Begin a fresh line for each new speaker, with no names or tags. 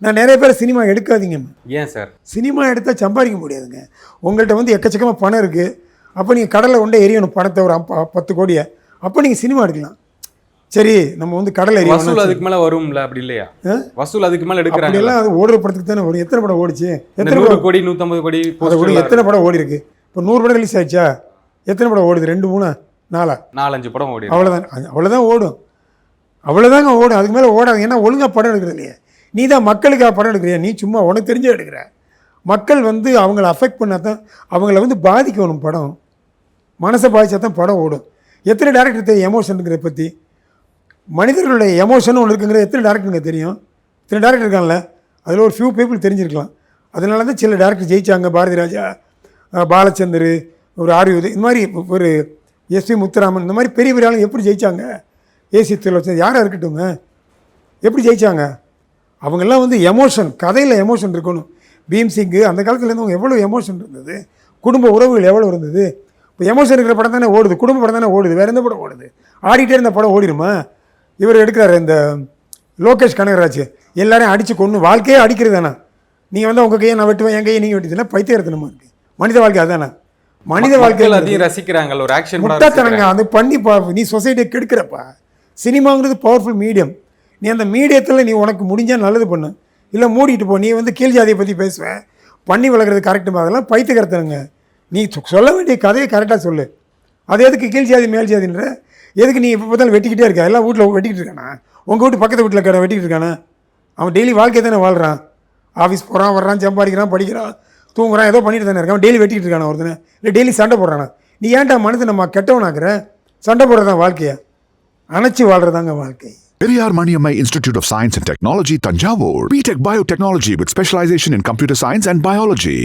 நான் நிறைய பேர் சினிமா எடுக்காதீங்கன்னு.
ஏன் சார்?
சினிமா எடுத்தால் சம்பாதிக்க முடியாதுங்க. உங்கள்கிட்ட வந்து எக்கச்சக்கமாக பணம் இருக்குது, அப்போ நீங்கள் கடலை கொண்டே எரியணும் பணத்தை, ஒரு 10 கோடியை, அப்போ நீங்கள் சினிமா எடுக்கலாம். சரி, நம்ம வந்து கடலை எரிய
வசூல் அதுக்கு மேலே வரும்ல, அப்படி இல்லையா? வசூல் அதுக்கு மேலே எடுக்கிறாங்க.
எல்லாம் அது ஓடுற படத்துக்கு தானே வரும். எத்தனை படம் ஓடிச்சு?
எத்தனை கோடி 150 கோடி
எத்தனை படம் ஓடி இருக்கு? இப்போ 100 படம் ரிலீஸ் ஆயிடுச்சா? எத்தனை படம் ஓடுது? 2 3 4
4-5 படம் ஓடி.
அவ்வளோதான் ஓடும். அவ்வளோதாங்க ஓடும். அதுக்கு மேலே ஓடாது. ஏன்னா ஒழுங்காக படம் எடுக்கிறது இல்லையா? நீ தான் மக்களுக்காக படம் எடுக்கிறியா? நீ சும்மா உனக்கு தெரிஞ்சே எடுக்கிற. மக்கள் வந்து அவங்கள அஃபெக்ட் பண்ணால் தான், அவங்கள வந்து பாதிக்கணும். படம் மனசை பாதிச்சா தான் படம் ஓடும். எத்தனை டேரக்டர் தெரியும் எமோஷனுங்கிற பற்றி? மனிதர்களுடைய எமோஷன் ஒன்று இருக்குங்கிறது எத்தனை டேரக்டருங்க தெரியும்? இத்தனை டேரக்டர் இருக்காங்கல்ல, அதில் ஒரு ஃபியூ பீப்புள் தெரிஞ்சிருக்கலாம். அதனால தான் சில டேரக்டர் ஜெயிச்சாங்க. பாரதி ராஜா, பாலச்சந்தர், ஒரு ஆர்யூது, இந்த மாதிரி ஒரு எஸ்வி முத்துராமன், இந்த மாதிரி பெரிய பெரிய ஆளுங்க எப்படி ஜெயித்தாங்க? ஏசி திலோச்சன், யாராக இருக்கட்டுங்க, எப்படி ஜெயித்தாங்க? அவங்கெல்லாம் வந்து எமோஷன், கதையில் எமோஷன் இருக்கணும். பீம்சிங்கு அந்த காலத்துலேருந்து அவங்க எவ்வளோ எமோஷன் இருந்தது, குடும்ப உறவுகள் எவ்வளோ இருந்தது. இப்போ எமோஷன் இருக்கிற படம் தானே ஓடுது, குடும்ப படம் தானே ஓடுது, வேறு எந்த படம் ஓடுது? ஆடிட்டே இருந்த படம் ஓடிடுமா? இவர் எடுக்கிறாரு இந்த லோகேஷ் கனகராஜ், எல்லாரையும் அடித்து கொண்டு வாழ்க்கையே அடிக்கிறது தானே. நீங்கள் வந்து உங்கள் கையை நான் வெட்டுவேன், என் கையை நீங்கள் வெட்டிதுன்னா பைத்தியத்தனமாக இருக்குது. மனித வாழ்க்கை அதானே. மனித வாழ்க்கையில் அதையும்
ரசிக்கிறாங்க. ஒரு ஆக்ஷன்
முட்டாத்தனங்க அது பண்ணி நீ சொசைட்டியை கெடுக்கிறப்பா. சினிமாங்கிறது பவர்ஃபுல் மீடியம். நீ அந்த மீடியத்தில் நீ உனக்கு முடிஞ்சால் நல்லது பண்ணு, இல்லை மூடிட்டு போ. நீ வந்து கீழ் ஜாதியை பற்றி பேசுவேன், பண்ணி வளர்க்குறது கரெக்டு, அதெல்லாம் பைத்தியக்காரத்தனங்க. நீ சொல்ல வேண்டிய கதையை கரெக்டாக சொல்லு. அது எதுக்கு கீழ் ஜாதி மேல் ஜாதின்ற? எதுக்கு நீ இப்போ பார்த்தாலும் வெட்டிக்கிட்டே இருக்க? எல்லாம் வீட்டில் வெட்டிக்கிட்டு இருக்கானா? உங்கள் வீட்டு பக்கத்து வீட்டில் கடை வெட்டிக்கிட்டு இருக்கானா? அவன் டெய்லி வாழ்க்கை தானே வாழ்கிறான். ஆஃபீஸ் போகிறான், வர்றான், சம்பாதிக்கிறான், படிக்கிறான், தூங்குறான், ஏதோ பண்ணிட்டு தானே இருக்கான். டெய்லி வெட்டிக்கிட்டு இருக்கானா ஒருத்தனை? இல்லை டெய்லி சண்டை போடுறானா? நீ ஏன்டா மனதை நம்ம கெட்டவனாக்குற? சண்டை போடுறதான் வாழ்க்கையா? அணைச்சி வாழ்கிறதாங்க வாழ்க்கை.
Periyar Maniammai Institute of Science and Technology, Tanjavur. B.Tech Biotechnology with specialization in computer science and biology.